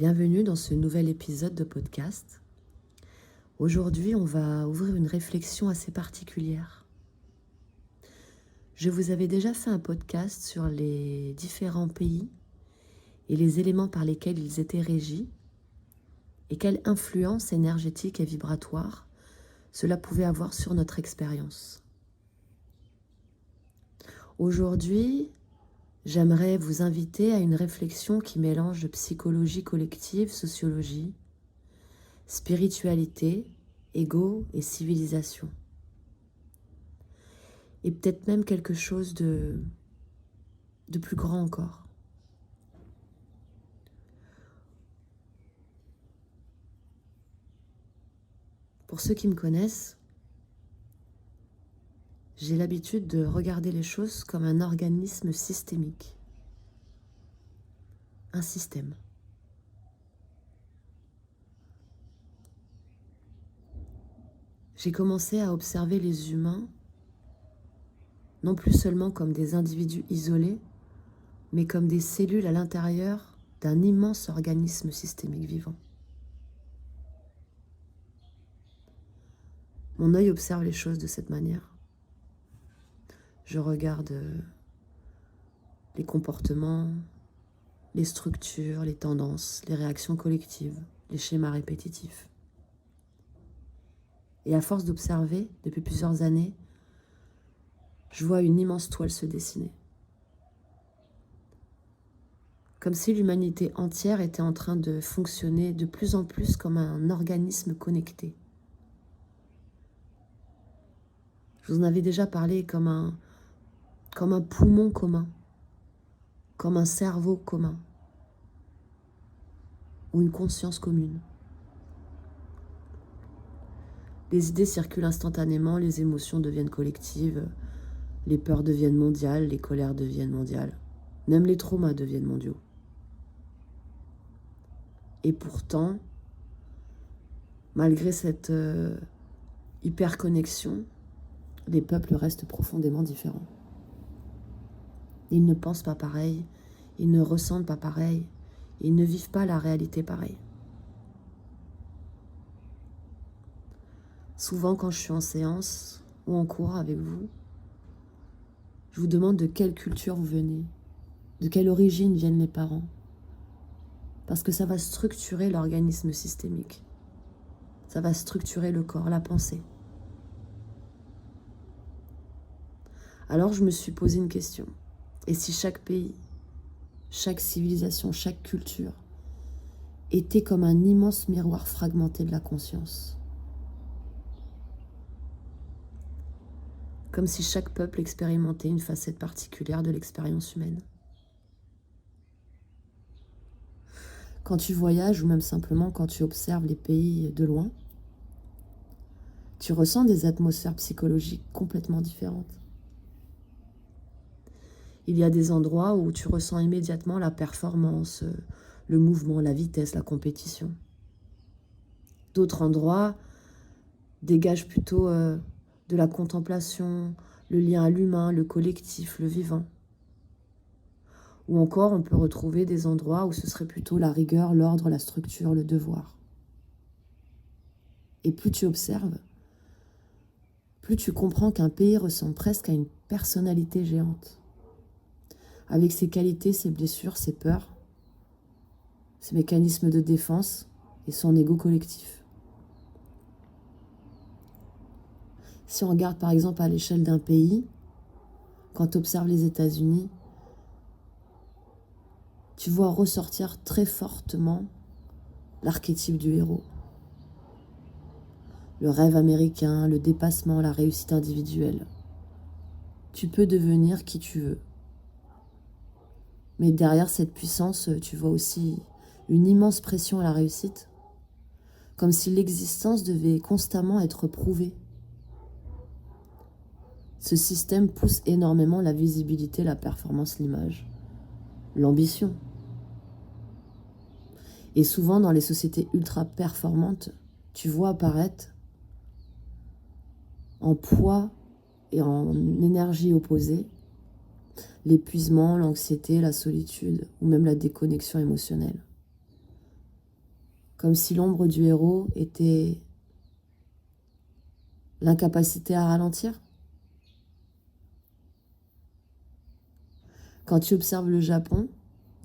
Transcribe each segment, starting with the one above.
Bienvenue dans ce nouvel épisode de podcast. Aujourd'hui, on va ouvrir une réflexion assez particulière. Je vous avais déjà fait un podcast sur les différents pays et les éléments par lesquels ils étaient régis et quelle influence énergétique et vibratoire cela pouvait avoir sur notre expérience. Aujourd'hui, j'aimerais vous inviter à une réflexion qui mélange psychologie collective, sociologie, spiritualité, ego et civilisation. Et peut-être même quelque chose de plus grand encore. Pour ceux qui me connaissent, j'ai l'habitude de regarder les choses comme un organisme systémique. Un système. J'ai commencé à observer les humains, non plus seulement comme des individus isolés, mais comme des cellules à l'intérieur d'un immense organisme systémique vivant. Mon œil observe les choses de cette manière. Je regarde les comportements, les structures, les tendances, les réactions collectives, les schémas répétitifs. Et à force d'observer, depuis plusieurs années, je vois une immense toile se dessiner. Comme si l'humanité entière était en train de fonctionner de plus en plus comme un organisme connecté. Je vous en avais déjà parlé comme un poumon commun, comme un cerveau commun, ou une conscience commune. Les idées circulent instantanément, les émotions deviennent collectives, les peurs deviennent mondiales, les colères deviennent mondiales, même les traumas deviennent mondiaux. Et pourtant, malgré cette hyperconnexion, les peuples restent profondément différents. Ils ne pensent pas pareil, ils ne ressentent pas pareil, ils ne vivent pas la réalité pareil. Souvent, quand je suis en séance ou en cours avec vous, je vous demande de quelle culture vous venez, de quelle origine viennent les parents, parce que ça va structurer l'organisme systémique. Ça va structurer le corps, la pensée. Alors je me suis posé une question. Et si chaque pays, chaque civilisation, chaque culture était comme un immense miroir fragmenté de la conscience? Comme si chaque peuple expérimentait une facette particulière de l'expérience humaine. Quand tu voyages ou même simplement quand tu observes les pays de loin, tu ressens des atmosphères psychologiques complètement différentes. Il y a des endroits où tu ressens immédiatement la performance, le mouvement, la vitesse, la compétition. D'autres endroits dégagent plutôt de la contemplation, le lien à l'humain, le collectif, le vivant. Ou encore, on peut retrouver des endroits où ce serait plutôt la rigueur, l'ordre, la structure, le devoir. Et plus tu observes, plus tu comprends qu'un pays ressemble presque à une personnalité géante. Avec ses qualités, ses blessures, ses peurs, ses mécanismes de défense et son ego collectif. Si on regarde par exemple à l'échelle d'un pays, quand tu observes les États-Unis, tu vois ressortir très fortement l'archétype du héros. Le rêve américain, le dépassement, la réussite individuelle. Tu peux devenir qui tu veux. Mais derrière cette puissance, tu vois aussi une immense pression à la réussite, comme si l'existence devait constamment être prouvée. Ce système pousse énormément la visibilité, la performance, l'image, l'ambition. Et souvent, dans les sociétés ultra performantes, tu vois apparaître en poids et en énergie opposée l'épuisement, l'anxiété, la solitude ou même la déconnexion émotionnelle. comme si l'ombre du héros était l'incapacité à ralentir. Quand tu observes le Japon,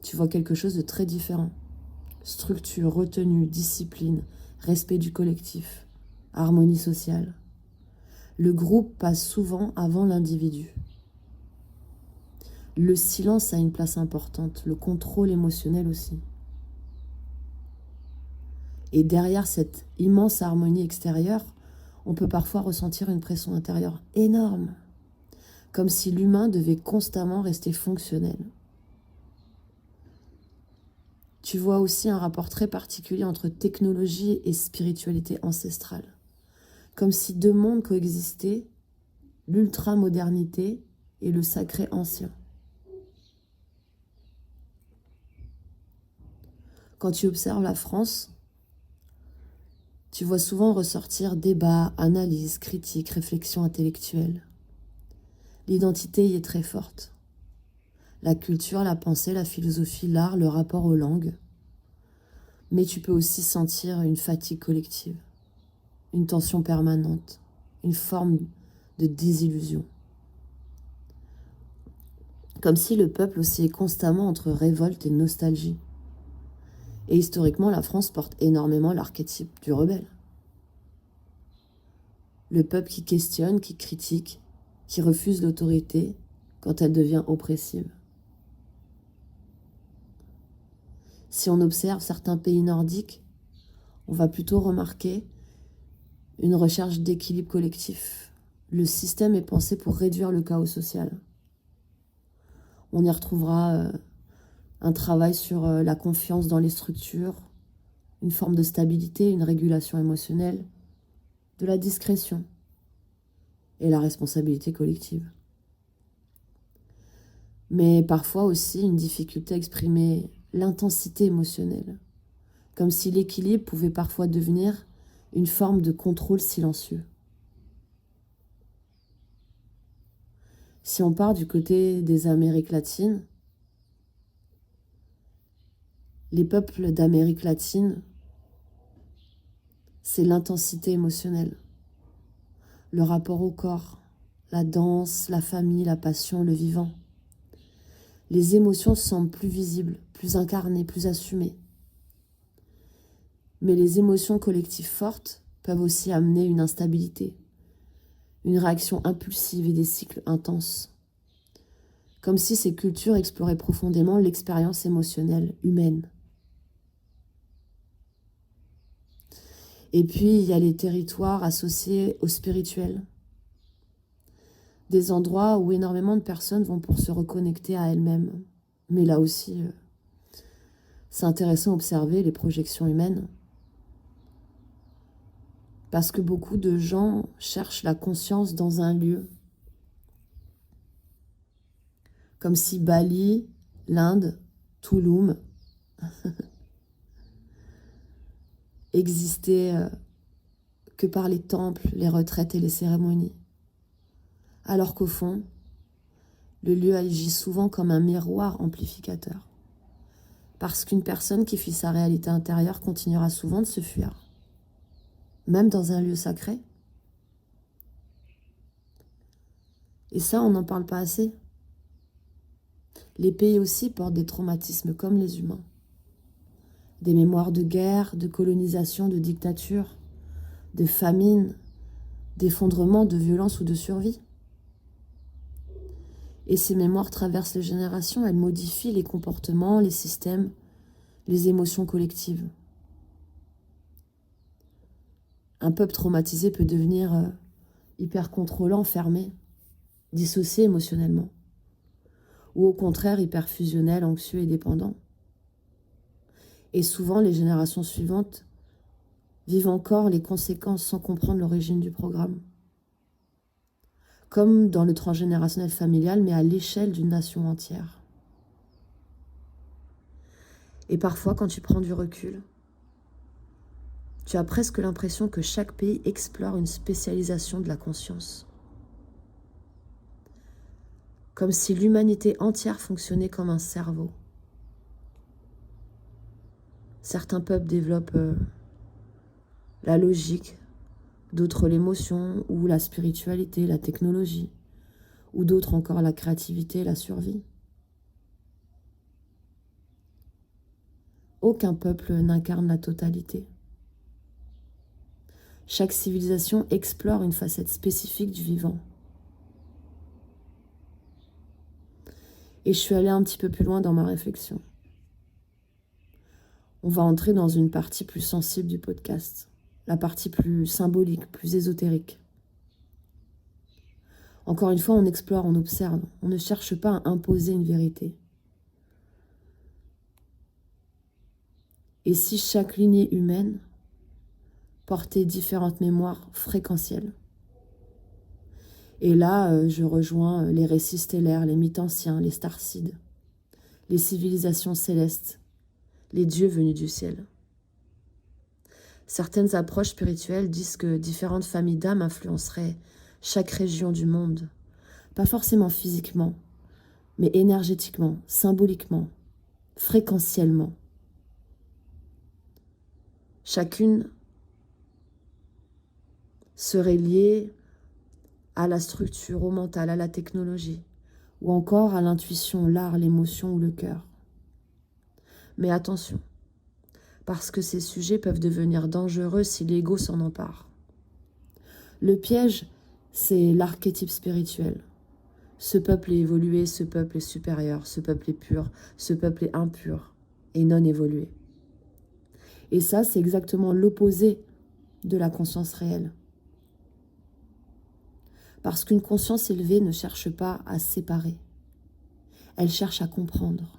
tu vois quelque chose de très différent. Structure, retenue, discipline, respect du collectif, harmonie sociale. Le groupe passe souvent avant l'individu. Le silence a une place importante, le contrôle émotionnel aussi. Et derrière cette immense harmonie extérieure, on peut parfois ressentir une pression intérieure énorme, comme si l'humain devait constamment rester fonctionnel. Tu vois aussi un rapport très particulier entre technologie et spiritualité ancestrale, comme si deux mondes coexistaient, l'ultra-modernité et le sacré ancien. Quand tu observes la France, tu vois souvent ressortir débats, analyses, critiques, réflexions intellectuelles. L'identité y est très forte. La culture, la pensée, la philosophie, l'art, le rapport aux langues. Mais tu peux aussi sentir une fatigue collective, une tension permanente, une forme de désillusion. Comme si le peuple oscillait constamment entre révolte et nostalgie. Et historiquement, la France porte énormément l'archétype du rebelle. Le peuple qui questionne, qui critique, qui refuse l'autorité quand elle devient oppressive. Si on observe certains pays nordiques, on va plutôt remarquer une recherche d'équilibre collectif. Le système est pensé pour réduire le chaos social. On y retrouvera un travail sur la confiance dans les structures, une forme de stabilité, une régulation émotionnelle, de la discrétion et la responsabilité collective. Mais parfois aussi une difficulté à exprimer l'intensité émotionnelle, comme si l'équilibre pouvait parfois devenir une forme de contrôle silencieux. Si on part du côté des Amériques latines, les peuples d'Amérique latine, c'est l'intensité émotionnelle, le rapport au corps, la danse, la famille, la passion, le vivant. Les émotions semblent plus visibles, plus incarnées, plus assumées. Mais les émotions collectives fortes peuvent aussi amener une instabilité, une réaction impulsive et des cycles intenses. Comme si ces cultures exploraient profondément l'expérience émotionnelle humaine. Et puis, il y a les territoires associés au spirituel. Des endroits où énormément de personnes vont pour se reconnecter à elles-mêmes. Mais là aussi, c'est intéressant d'observer les projections humaines. Parce que beaucoup de gens cherchent la conscience dans un lieu. Comme si Bali, l'Inde, Tulum existaient que par les temples, les retraites et les cérémonies. Alors qu'au fond, le lieu agit souvent comme un miroir amplificateur. Parce qu'une personne qui fuit sa réalité intérieure continuera souvent de se fuir, même dans un lieu sacré. Et ça, on n'en parle pas assez. Les pays aussi portent des traumatismes comme les humains. Des mémoires de guerre, de colonisation, de dictature, de famine, d'effondrement, de violence ou de survie. Et ces mémoires traversent les générations, elles modifient les comportements, les systèmes, les émotions collectives. Un peuple traumatisé peut devenir hyper contrôlant, fermé, dissocié émotionnellement, ou au contraire hyper fusionnel, anxieux et dépendant. Et souvent, les générations suivantes vivent encore les conséquences sans comprendre l'origine du programme. Comme dans le transgénérationnel familial, mais à l'échelle d'une nation entière. Et parfois, quand tu prends du recul, tu as presque l'impression que chaque pays explore une spécialisation de la conscience. Comme si l'humanité entière fonctionnait comme un cerveau. Certains peuples développent la logique, d'autres l'émotion ou la spiritualité, la technologie, ou d'autres encore la créativité, la survie. Aucun peuple n'incarne la totalité. Chaque civilisation explore une facette spécifique du vivant. Et je suis allée un petit peu plus loin dans ma réflexion. On va entrer dans une partie plus sensible du podcast, la partie plus symbolique, plus ésotérique. Encore une fois, on explore, on observe, on ne cherche pas à imposer une vérité. Et si chaque lignée humaine portait différentes mémoires fréquentielles? Et là, je rejoins les récits stellaires, les mythes anciens, les starcides, les civilisations célestes, les dieux venus du ciel. Certaines approches spirituelles disent que différentes familles d'âmes influenceraient chaque région du monde, pas forcément physiquement, mais énergétiquement, symboliquement, fréquentiellement. Chacune serait liée à la structure, au mental, à la technologie, ou encore à l'intuition, l'art, l'émotion ou le cœur. Mais attention, parce que ces sujets peuvent devenir dangereux si l'ego s'en empare. Le piège, c'est l'archétype spirituel. Ce peuple est évolué, ce peuple est supérieur, ce peuple est pur, ce peuple est impur et non évolué. Et ça, c'est exactement l'opposé de la conscience réelle. Parce qu'une conscience élevée ne cherche pas à séparer. Elle cherche à comprendre.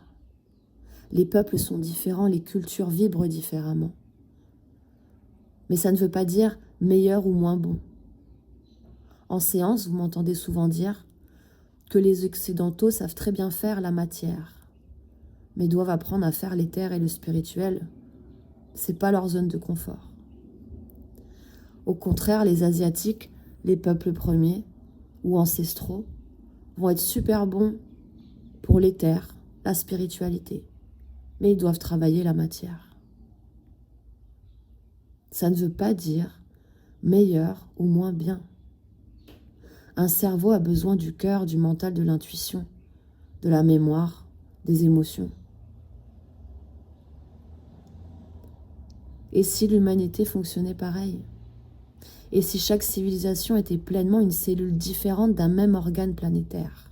Les peuples sont différents, les cultures vibrent différemment. Mais ça ne veut pas dire meilleur ou moins bon. En séance, vous m'entendez souvent dire que les Occidentaux savent très bien faire la matière, mais doivent apprendre à faire l'éther et le spirituel. C'est pas leur zone de confort. Au contraire, les Asiatiques, les peuples premiers ou ancestraux, vont être super bons pour l'éther, la spiritualité, mais ils doivent travailler la matière. Ça ne veut pas dire meilleur ou moins bien. Un cerveau a besoin du cœur, du mental, de l'intuition, de la mémoire, des émotions. Et si l'humanité fonctionnait pareil? Et si chaque civilisation était pleinement une cellule différente d'un même organe planétaire?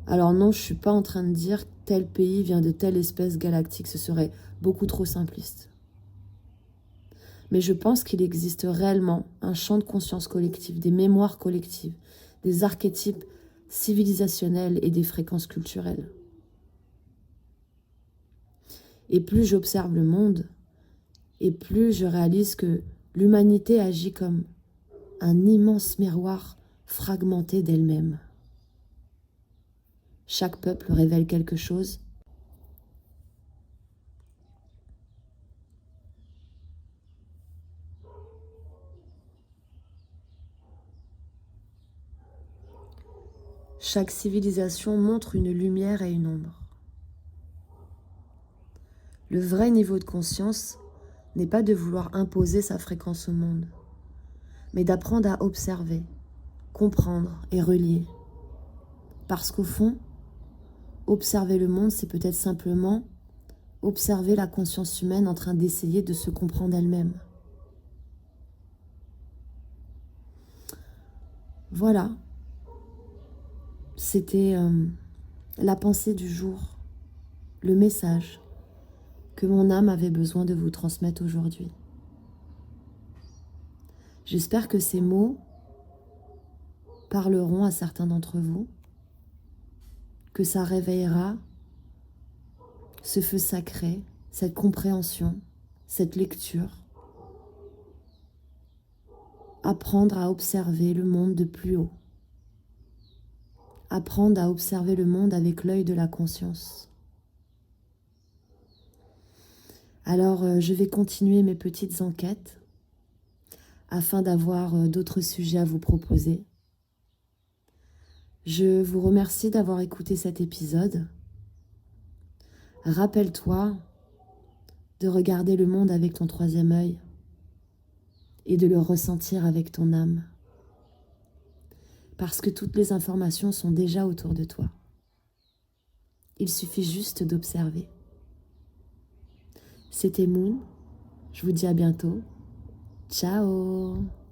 Alors non, je ne suis pas en train de dire que tel pays vient de telle espèce galactique, ce serait beaucoup trop simpliste. Mais je pense qu'il existe réellement un champ de conscience collective, des mémoires collectives, des archétypes civilisationnels et des fréquences culturelles. Et plus j'observe le monde, et plus je réalise que l'humanité agit comme un immense miroir fragmenté d'elle-même. Chaque peuple révèle quelque chose. Chaque civilisation montre une lumière et une ombre. Le vrai niveau de conscience n'est pas de vouloir imposer sa fréquence au monde, mais d'apprendre à observer, comprendre et relier. Parce qu'au fond, observer le monde, c'est peut-être simplement observer la conscience humaine en train d'essayer de se comprendre elle-même. Voilà, c'était la pensée du jour, le message que mon âme avait besoin de vous transmettre aujourd'hui. J'espère que ces mots parleront à certains d'entre vous, que ça réveillera ce feu sacré, cette compréhension, cette lecture. Apprendre à observer le monde de plus haut. Apprendre à observer le monde avec l'œil de la conscience. Alors, je vais continuer mes petites enquêtes afin d'avoir d'autres sujets à vous proposer. Je vous remercie d'avoir écouté cet épisode. Rappelle-toi de regarder le monde avec ton troisième œil et de le ressentir avec ton âme. Parce que toutes les informations sont déjà autour de toi. Il suffit juste d'observer. C'était Moon. Je vous dis à bientôt. Ciao!